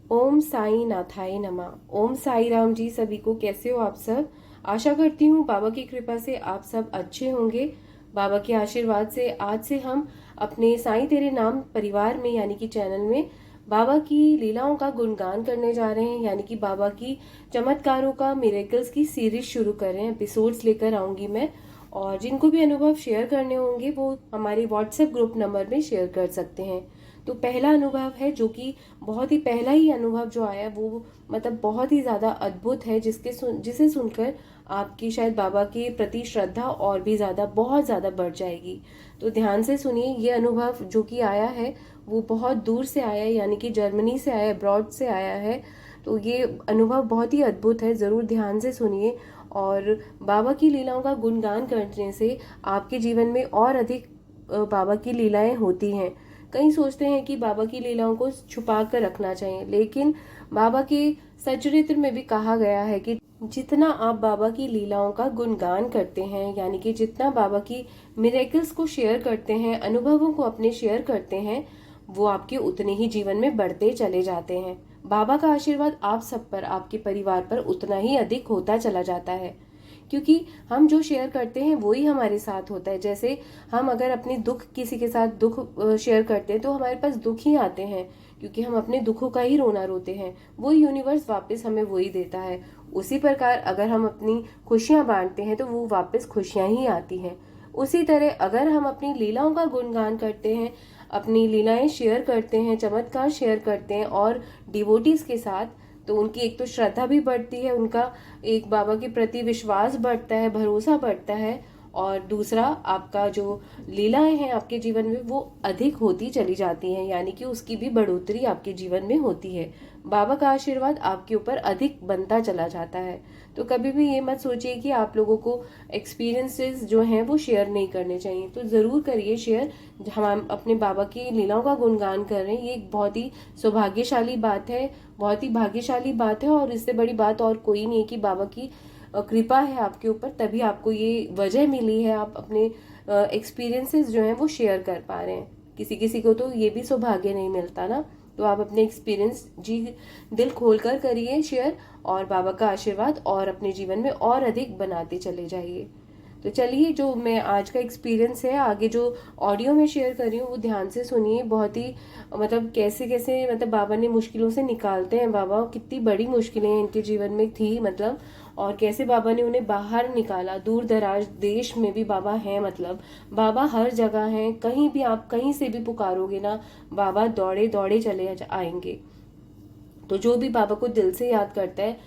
ओम साई नाथाय नमः। ओम साई राम जी। सभी को कैसे हो आप सब। आशा करती हूँ बाबा की कृपा से आप सब अच्छे होंगे। बाबा के आशीर्वाद से आज से हम अपने साईं तेरे नाम परिवार में यानी कि चैनल में बाबा की लीलाओं का गुणगान करने जा रहे हैं, यानी कि बाबा की चमत्कारों का मिरेकल्स की सीरीज शुरू कर रहे हैं। एपिसोड्स लेकर आऊंगी मैं, और जिनको भी अनुभव शेयर करने होंगे वो हमारे व्हाट्सएप ग्रुप नंबर में शेयर कर सकते हैं। तो पहला अनुभव है, जो कि बहुत ही पहला ही अनुभव जो आया वो मतलब बहुत ही ज्यादा अद्भुत है, जिसे सुनकर आपकी शायद बाबा के प्रति श्रद्धा और भी ज्यादा बहुत ज्यादा बढ़ जाएगी। तो ध्यान से सुनिए। ये अनुभव जो कि आया है वो बहुत दूर से आया है, यानी कि जर्मनी से आया है, अब्रॉड से आया है। तो ये अनुभव बहुत ही अद्भुत है, जरूर ध्यान से सुनिए। और बाबा की लीलाओं का गुणगान करने से आपके जीवन में और अधिक बाबा की लीलाएं होती हैं। कई सोचते हैं कि बाबा की लीलाओं को छुपा कर रखना चाहिए, लेकिन बाबा के सचरित्र में भी कहा गया है कि जितना आप बाबा की लीलाओं का गुणगान करते हैं, यानी कि जितना बाबा की मिरेकल्स को शेयर करते हैं, अनुभवों को अपने शेयर करते हैं, वो आपके उतने ही जीवन में बढ़ते चले जाते हैं। बाबा का आशीर्वाद आप सब पर, आपके परिवार पर उतना ही अधिक होता चला जाता है, क्योंकि हम जो शेयर करते हैं वही हमारे साथ होता है। जैसे हम अगर अपने दुख किसी के साथ दुख शेयर करते हैं तो हमारे पास दुख ही आते हैं, क्योंकि हम अपने दुखों का ही रोना रोते हैं। वो यूनिवर्स वापस हमें वही देता है। उसी प्रकार अगर हम अपनी खुशियां बांटते हैं तो वो वापस खुशियां ही आती हैं। उसी तरह अगर हम अपनी लीलाओं का गुणगान करते हैं, अपनी लीलाएं शेयर करते हैं, चमत्कार शेयर करते हैं और डिवोटीज के साथ, तो उनकी एक तो श्रद्धा भी बढ़ती है, उनका एक बाबा के प्रति विश्वास बढ़ता है, भरोसा बढ़ता है, और दूसरा आपका जो लीलाएं हैं आपके जीवन में वो अधिक होती चली जाती हैं, यानी कि उसकी भी बढ़ोतरी आपके जीवन में होती है। बाबा का आशीर्वाद आपके ऊपर अधिक बनता चला जाता है। तो कभी भी ये मत सोचिए कि आप लोगों को एक्सपीरियंसेस जो हैं वो शेयर नहीं करने चाहिए, तो ज़रूर करिए शेयर। हम अपने बाबा की लीलाओं का गुणगान कर रहे हैं, ये एक बहुत ही सौभाग्यशाली बात है, बहुत ही भाग्यशाली बात है। और इससे बड़ी बात और कोई नहीं है कि बाबा की कृपा है आपके ऊपर, तभी आपको ये वजह मिली है, आप अपने एक्सपीरियंसेस जो हैं वो शेयर कर पा रहे हैं। किसी किसी को तो ये भी सौभाग्य नहीं मिलता ना। तो आप अपने एक्सपीरियंस जी दिल खोल कर करिए शेयर, और बाबा का आशीर्वाद और अपने जीवन में और अधिक बनाते चले जाइए। तो चलिए, जो मैं आज का एक्सपीरियंस है आगे जो ऑडियो में शेयर कर रही हूँ वो ध्यान से सुनिए। बहुत ही मतलब कैसे कैसे मतलब बाबा ने मुश्किलों से निकालते हैं। बाबा कितनी बड़ी मुश्किलें इनके जीवन में थी मतलब, और कैसे बाबा ने उन्हें बाहर निकाला। दूर दराज देश में भी बाबा हैं, मतलब बाबा हर जगह हैं। कहीं भी आप कहीं से भी पुकारोगे ना, बाबा दौड़े दौड़े चले आएंगे। तो जो भी बाबा को दिल से याद करता है,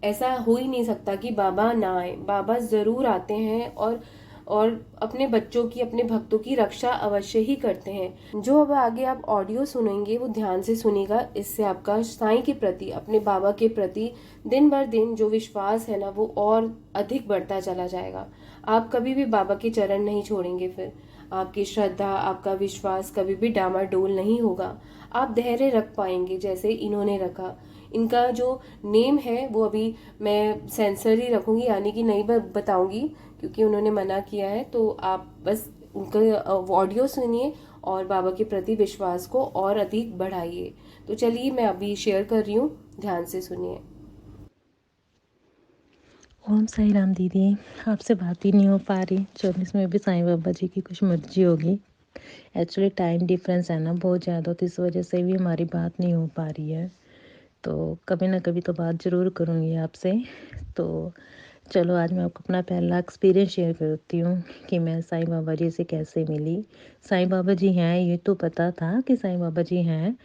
ऐसा हो ही नहीं सकता कि बाबा ना आए। बाबा जरूर आते हैं और अपने बच्चों की, अपने भक्तों की रक्षा अवश्य ही करते हैं। जो अब आगे आप ऑडियो सुनेंगे वो ध्यान से सुनिएगा। इससे आपका साईं के प्रति, अपने बाबा के प्रति दिन भर दिन जो विश्वास है ना वो और अधिक बढ़ता चला जाएगा। आप कभी भी बाबा के चरण नहीं छोड़ेंगे। फिर आपकी श्रद्धा, आपका विश्वास कभी भी डामाडोल नहीं होगा। आप धैर्य रख पाएंगे जैसे इन्होंने रखा। इनका जो नेम है वो अभी मैं सेंसर ही रखूंगी, यानी कि नहीं बताऊंगी, क्योंकि उन्होंने मना किया है। तो आप बस उनका ऑडियो सुनिए और बाबा के प्रति विश्वास को और अधिक बढ़ाइए। तो चलिए, मैं अभी शेयर कर रही हूँ, ध्यान से सुनिए। ओम साई राम दीदी, आपसे बात ही नहीं हो पा रही। 24 में भी साईं बाबा जी की कुछ मर्जी होगी। एक्चुअली टाइम डिफरेंस है ना बहुत ज़्यादा, तो इस वजह से भी हमारी बात नहीं हो पा रही है। तो कभी ना कभी तो बात ज़रूर करूँगी आपसे। तो चलो, आज मैं आपको अपना पहला एक्सपीरियंस शेयर करती हूँ कि मैं साईं बाबा जी से कैसे मिली। साईं बाबा जी हैं ये तो पता था कि साईं बाबा जी हैं,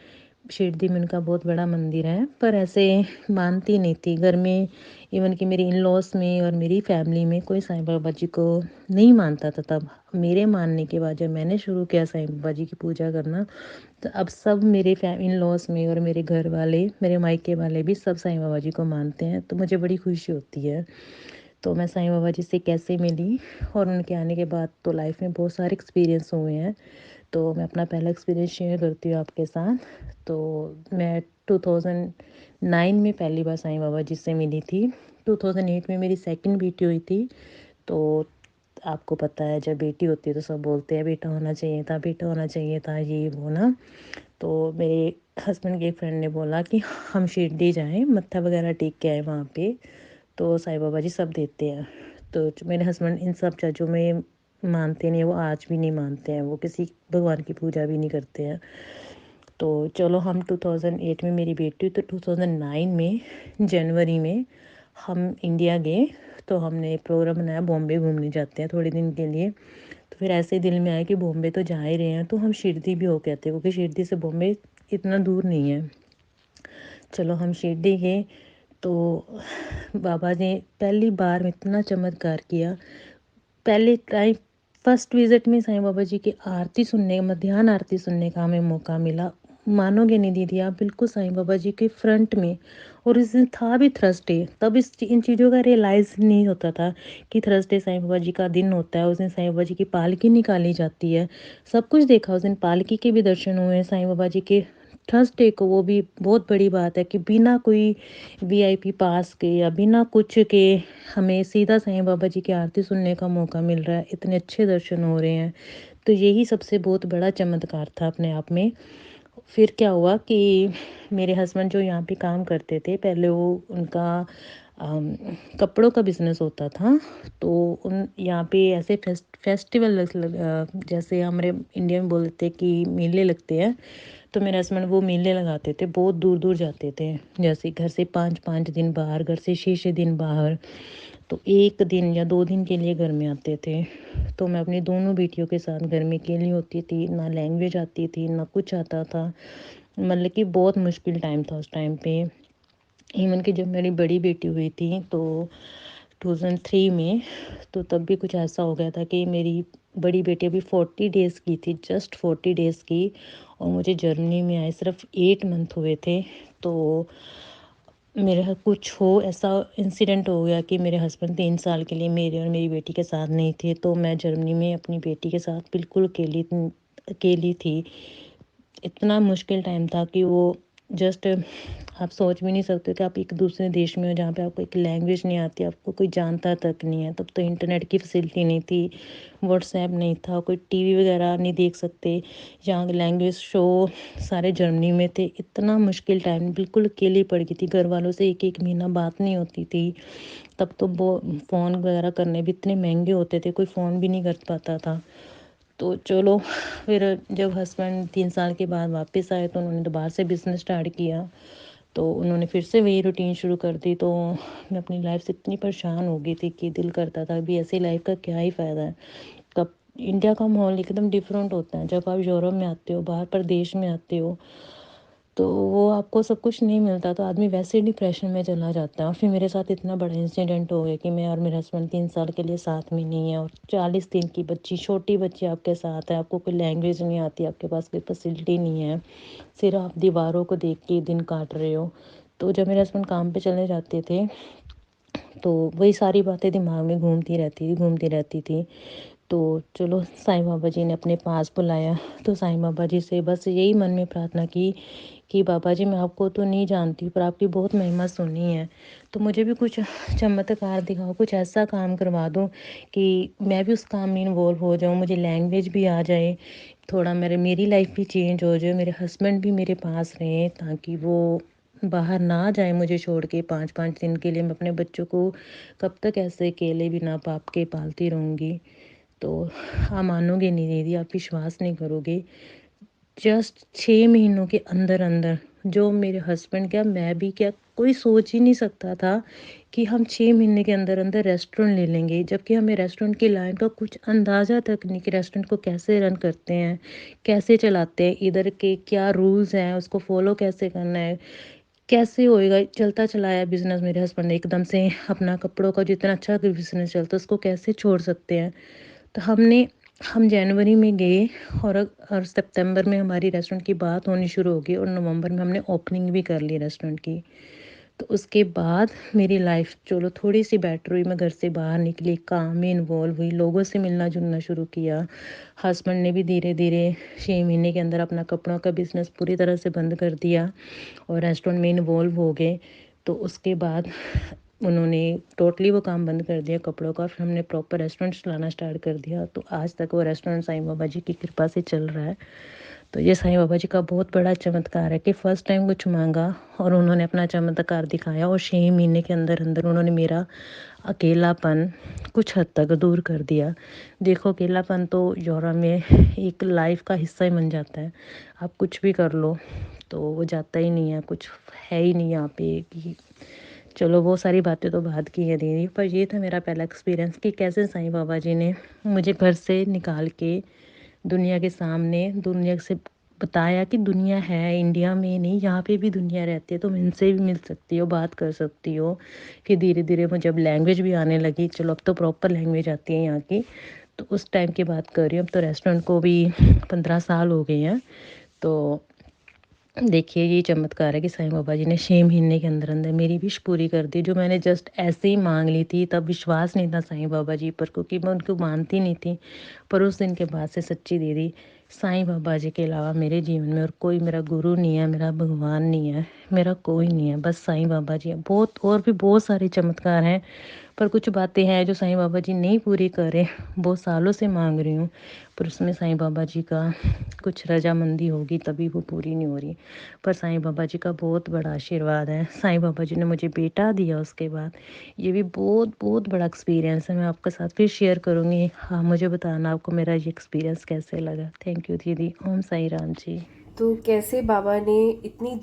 शिरडी में उनका बहुत बड़ा मंदिर है, पर ऐसे मानती नहीं थी घर में। इवन कि मेरी इन लॉस में और मेरी फैमिली में कोई साईं बाबा जी को नहीं मानता था। तब मेरे मानने के बाद जब मैंने शुरू किया साईं बाबा जी की पूजा करना, तो अब सब मेरे इन लॉस में और मेरे घर वाले, मेरे मायके वाले भी सब साईं बाबा जी को मानते हैं। तो मुझे बड़ी खुशी होती है। तो मैं साईं बाबा जी से कैसे मिली, और उनके आने के बाद तो लाइफ में बहुत सारे एक्सपीरियंस हुए हैं। तो मैं अपना पहला एक्सपीरियंस शेयर करती हूँ आपके साथ। तो मैं 2009 में पहली बार साईं बाबा जी से मिली थी। 2008 में मेरी सेकंड बेटी हुई थी। तो आपको पता है जब बेटी होती है तो सब बोलते हैं बेटा होना चाहिए था, बेटा होना चाहिए था, ये वो ना। तो मेरे हस्बैंड के एक फ्रेंड ने बोला कि हम शिरडी जाएं, मत्था वगैरह टेक के आए वहाँ पे, तो साईं बाबा जी सब देते हैं। तो मेरे हस्बैंड इन सब चीज़ों में मानते नहीं, वो आज भी नहीं मानते हैं, वो किसी भगवान की पूजा भी नहीं करते हैं। तो चलो हम 2008 में मेरी बेटी हुई, तो 2009 में जनवरी में हम इंडिया गए। तो हमने एक प्रोग्राम बनाया, बॉम्बे घूमने जाते हैं थोड़े दिन के लिए। तो फिर ऐसे ही दिल में आया कि बॉम्बे तो जा ही रहे हैं, तो हम शिरडी भी होके आते हैं, क्योंकि शिरडी से बॉम्बे इतना दूर नहीं है। चलो हम शिरडी गए। तो बाबा ने पहली बार में इतना चमत्कार किया। पहले टाइम फर्स्ट विजिट में साईं बाबा जी की आरती सुनने, मध्याह्न आरती सुनने का हमें मौका मिला। मानोगे नहीं दीदी आप, बिल्कुल साईं बाबा जी के फ्रंट में। और इस दिन था भी थर्सडे, तब इन चीज़ों का रियलाइज़ नहीं होता था कि थर्सडे साईं बाबा जी का दिन होता है। उस दिन साईं बाबा जी की पालकी निकाली जाती है, सब कुछ देखा उस दिन, पालकी के भी दर्शन हुए साईं बाबा जी के। थर्सडे को, वो भी बहुत बड़ी बात है कि बिना कोई वीआईपी पास के या बिना कुछ के हमें सीधा साईं बाबा जी की आरती सुनने का मौका मिल रहा है, इतने अच्छे दर्शन हो रहे हैं। तो यही सबसे बहुत बड़ा चमत्कार था अपने आप में। फिर क्या हुआ कि मेरे हस्बैंड जो यहाँ पे काम करते थे, पहले वो उनका कपड़ों का बिजनेस होता था। तो उन यहाँ पे ऐसे फेस्टिवल जैसे हमारे इंडिया में बोलते कि मेले लगते हैं, तो मेरे हस्बैंड वो मेले लगाते थे, बहुत दूर दूर जाते थे। जैसे घर से 5-5 दिन बाहर, घर से 6-6 दिन बाहर, तो 1 दिन या 2 दिन के लिए घर में आते थे। तो मैं अपनी दोनों बेटियों के साथ घर में अकेली होती थी, ना लैंग्वेज आती थी ना कुछ आता था। मतलब कि बहुत मुश्किल टाइम था उस टाइम पे। इवन कि जब मेरी बड़ी बेटी हुई थी तो 2003 में, तो तब भी कुछ ऐसा हो गया था कि मेरी बड़ी बेटी अभी 40 डेज़ की थी, जस्ट 40 डेज़ की, और मुझे जर्मनी में आए सिर्फ 8 मंथ हुए थे। तो मेरे कुछ हो ऐसा इंसिडेंट हो गया कि मेरे हस्बैंड 3 साल के लिए मेरे और मेरी बेटी के साथ नहीं थे। तो मैं जर्मनी में अपनी बेटी के साथ बिल्कुल अकेली अकेली थी। इतना मुश्किल टाइम था कि वो जस्ट, आप सोच भी नहीं सकते कि आप एक दूसरे देश में हो जहाँ पे आपको एक लैंग्वेज नहीं आती, आपको कोई जानता तक नहीं है। तब तो इंटरनेट की फैसिलिटी नहीं थी, व्हाट्सएप नहीं था, कोई टीवी वगैरह नहीं देख सकते। यहाँ के लैंग्वेज शो सारे जर्मनी में थे। इतना मुश्किल टाइम, बिल्कुल अकेली पड़ गई थी, घर वालों से एक एक महीना बात नहीं होती थी। तब तो वो फ़ोन वगैरह करने भी इतने महंगे होते थे, कोई फ़ोन भी नहीं कर पाता था। तो चलो फिर जब हस्बैंड 3 साल के बाद वापस आए, तो उन्होंने दोबारा से बिज़नेस स्टार्ट किया। तो उन्होंने फिर से वही रूटीन शुरू कर दी। तो मैं अपनी लाइफ से इतनी परेशान हो गई थी कि दिल करता था अभी ऐसी लाइफ का क्या ही फ़ायदा है। कब इंडिया का माहौल एकदम डिफरेंट होता है, जब आप यूरोप में आते हो, बाहर प्रदेश में आते हो, तो वो आपको सब कुछ नहीं मिलता, तो आदमी वैसे डिप्रेशन में चला जाता है। और फिर मेरे साथ इतना बड़ा इंसिडेंट हो गया कि मैं और मेरे हस्बैंड 3 साल के लिए साथ में नहीं है, और 40 दिन की बच्ची, छोटी बच्ची आपके साथ है, आपको कोई लैंग्वेज नहीं आती, आपके पास कोई फैसिलिटी नहीं है, सिर्फ आप दीवारों को देख के दिन काट रहे हो। तो जब मेरे हस्बैंड काम पे चले जाते थे, तो वही सारी बातें दिमाग में घूमती रहती थी। तो चलो साईं बाबा जी ने अपने पास बुलाया। तो साईं बाबा जी से बस यही मन में प्रार्थना की कि बाबा जी मैं आपको तो नहीं जानती, पर आपकी बहुत महिमा सुनी है, तो मुझे भी कुछ चमत्कार दिखाओ, कुछ ऐसा काम करवा दो कि मैं भी उस काम में इन्वॉल्व हो जाऊँ, मुझे लैंग्वेज भी आ जाए, थोड़ा मेरी लाइफ भी चेंज हो जाए, मेरे हस्बैंड भी मेरे पास रहें, ताकि वो बाहर ना जाए मुझे छोड़ के 5-5 दिन के लिए। मैं अपने बच्चों को कब तक ऐसे अकेले बिना बाप के पालती रहूँगी। तो आप मानोगे नहीं दीदी, आप विश्वास नहीं करोगे, जस्ट 6 महीनों के अंदर अंदर, जो मेरे हस्बैंड क्या मैं भी क्या, कोई सोच ही नहीं सकता था कि हम 6 महीने के अंदर अंदर रेस्टोरेंट ले लेंगे, जबकि हमें रेस्टोरेंट की लाइन का कुछ अंदाज़ा तक नहीं कि रेस्टोरेंट को कैसे रन करते हैं, कैसे चलाते हैं, इधर के क्या रूल्स हैं, उसको फॉलो कैसे करना है, कैसे होएगा। चलता चलाया बिजनेस मेरे हस्बैंड ने एकदम से अपना, कपड़ों का जितना अच्छा बिजनेस चलता है उसको कैसे छोड़ सकते हैं। तो हम जनवरी में गए, और सितंबर में हमारी रेस्टोरेंट की बात होनी शुरू हो गई, और नवंबर में हमने ओपनिंग भी कर ली रेस्टोरेंट की। तो उसके बाद मेरी लाइफ चलो थोड़ी सी बेटर हुई, मैं घर से बाहर निकली, काम में इन्वॉल्व हुई, लोगों से मिलना जुलना शुरू किया। हस्बैंड ने भी धीरे धीरे 6 महीने के अंदर अपना कपड़ों का बिज़नेस पूरी तरह से बंद कर दिया और रेस्टोरेंट में इन्वॉल्व हो गए। तो उसके बाद उन्होंने टोटली वो काम बंद कर दिया कपड़ों का, फिर हमने प्रॉपर रेस्टोरेंट चलाना स्टार्ट कर दिया। तो आज तक वो रेस्टोरेंट साईं बाबा जी की कृपा से चल रहा है। तो ये साईं बाबा जी का बहुत बड़ा चमत्कार है कि फर्स्ट टाइम कुछ मांगा और उन्होंने अपना चमत्कार दिखाया, और 6 महीने के अंदर अंदर उन्होंने मेरा अकेलापन कुछ हद तक दूर कर दिया। देखो, अकेलापन तो यौरा में एक लाइफ का हिस्सा ही बन जाता है। आप कुछ भी कर लो तो वो जाता ही नहीं है, कुछ है ही नहीं यहाँ पे कि चलो, वो सारी बातें तो बाद की है दीदी। पर ये था मेरा पहला एक्सपीरियंस कि कैसे साईं बाबा जी ने मुझे घर से निकाल के दुनिया के सामने, दुनिया से बताया कि दुनिया है, इंडिया में नहीं, यहाँ पे भी दुनिया रहती है, तुम इनसे भी मिल सकती हो, बात कर सकती हो। फिर धीरे धीरे मुझे अब लैंग्वेज भी आने लगी, चलो अब तो प्रॉपर लैंग्वेज आती है यहाँ की। तो उस टाइम की बात कर रही हूँ, अब तो रेस्टोरेंट को भी 15 साल हो गए हैं। तो देखिए, ये चमत्कार है कि साईं बाबा जी ने 6 महीने के अंदर अंदर मेरी विश पूरी कर दी, जो मैंने जस्ट ऐसे ही मांग ली थी। तब विश्वास नहीं था साईं बाबा जी पर, क्योंकि मैं उनको मानती नहीं थी। पर उस दिन के बाद से सच्ची दीदी, साईं बाबा जी के अलावा मेरे जीवन में और कोई मेरा गुरु नहीं है, मेरा भगवान नहीं है, मेरा कोई नहीं है, बस साईं बाबा जी हैं। बहुत और भी बहुत सारे चमत्कार हैं, पर कुछ बातें हैं जो साईं बाबा जी नहीं पूरी करे, बहुत सालों से मांग रही हूँ, पर उसमें साईं बाबा जी का कुछ रजामंदी होगी तभी वो पूरी नहीं हो रही। पर साईं बाबा जी का बहुत बड़ा आशीर्वाद है। साईं बाबा जी ने मुझे बेटा दिया उसके बाद, ये भी बहुत बहुत बड़ा एक्सपीरियंस है। मैं आपके साथ फिर शेयर करूँगी। हाँ, मुझे बताना आपको मेरा ये एक्सपीरियंस कैसे लगा। थैंक यू दीदी। ओम साई राम जी। तो कैसे बाबा ने इतनी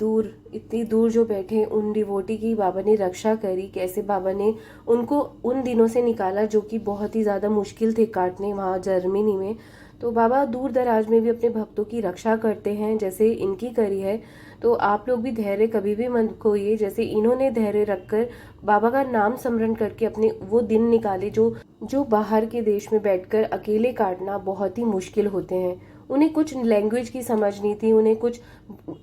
दूर जो बैठे उन डिवोटी की बाबा ने रक्षा करी, कैसे बाबा ने उनको उन दिनों से निकाला जो कि बहुत ही ज़्यादा मुश्किल थे काटने वहाँ जर्मनी में। तो बाबा दूर दराज में भी अपने भक्तों की रक्षा करते हैं, जैसे इनकी करी है। तो आप लोग भी धैर्य कभी भी मत खोइए, जैसे इन्होंने धैर्य रखकर बाबा का नाम स्मरण करके अपने वो दिन निकाले जो बाहर के देश में बैठकर अकेले काटना बहुत ही मुश्किल होते हैं। उन्हें कुछ लैंग्वेज की समझ नहीं थी, उन्हें कुछ,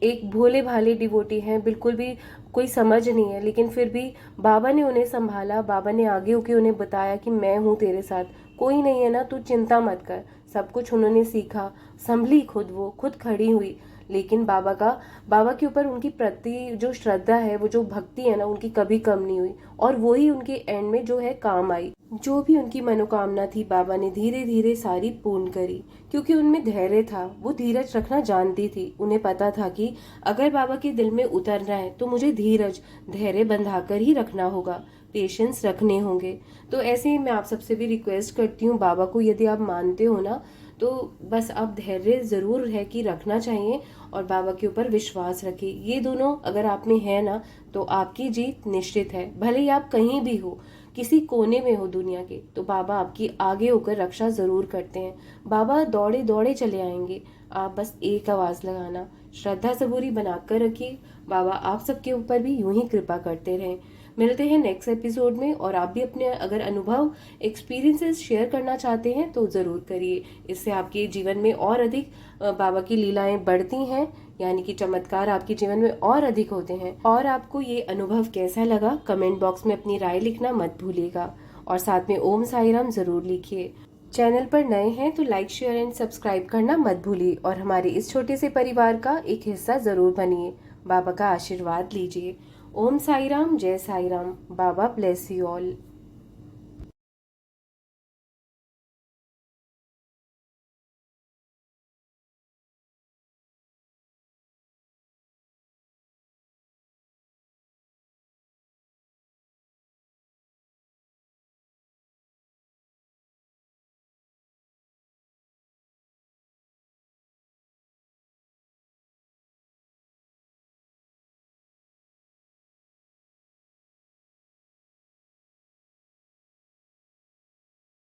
एक भोले भाले डिवोटी हैं, बिल्कुल भी कोई समझ नहीं है, लेकिन फिर भी बाबा ने उन्हें संभाला। बाबा ने आगे होके उन्हें बताया कि मैं हूँ तेरे साथ, कोई नहीं है ना, तू चिंता मत कर। सब कुछ उन्होंने सीखा, संभली खुद, वो खुद खड़ी हुई। लेकिन बाबा के ऊपर उनकी प्रति जो श्रद्धा है, वो जो भक्ति है ना, उनकी कभी कम नहीं हुई, और वही उनके एंड में जो है काम आई। जो भी उनकी मनोकामना थी बाबा ने धीरे धीरे सारी पूर्ण करी, क्योंकि उनमें धैर्य था, वो धीरज रखना जानती थी। उन्हें पता था कि अगर बाबा के दिल में उतरना है तो मुझे धैर्य बंधाकर ही रखना होगा, पेशेंस रखने होंगे। तो ऐसे ही मैं आप सबसे भी रिक्वेस्ट करती हूँ, बाबा को यदि आप मानते हो ना, तो बस आप धैर्य ज़रूर है कि रखना चाहिए, और बाबा के ऊपर विश्वास रखिए। ये दोनों अगर आप में है ना, तो आपकी जीत निश्चित है। भले ही आप कहीं भी हो, किसी कोने में हो दुनिया के, तो बाबा आपकी आगे होकर रक्षा ज़रूर करते हैं। बाबा दौड़े दौड़े चले आएंगे, आप बस एक आवाज़ लगाना, श्रद्धा सबूरी बनाकर रखिए। बाबा आप सबके ऊपर भी यूं ही कृपा करते रहें। मिलते हैं नेक्स्ट एपिसोड में, और आप भी अपने अगर अनुभव, एक्सपीरियंसेस शेयर करना चाहते हैं तो ज़रूर करिए। इससे आपके जीवन में और अधिक बाबा की लीलाएं बढ़ती हैं, यानी कि चमत्कार आपके जीवन में और अधिक होते हैं। और आपको ये अनुभव कैसा लगा, कमेंट बॉक्स में अपनी राय लिखना मत भूलिएगा, और साथ में ओम साई राम ज़रूर लिखिए। चैनल पर नए हैं तो लाइक, शेयर एंड सब्सक्राइब करना मत भूलिए, और हमारे इस छोटे से परिवार का एक हिस्सा ज़रूर बनिए। बाबा का आशीर्वाद लीजिए। ओम साई राम, जय साई राम। बाबा ब्लेस यू ऑल।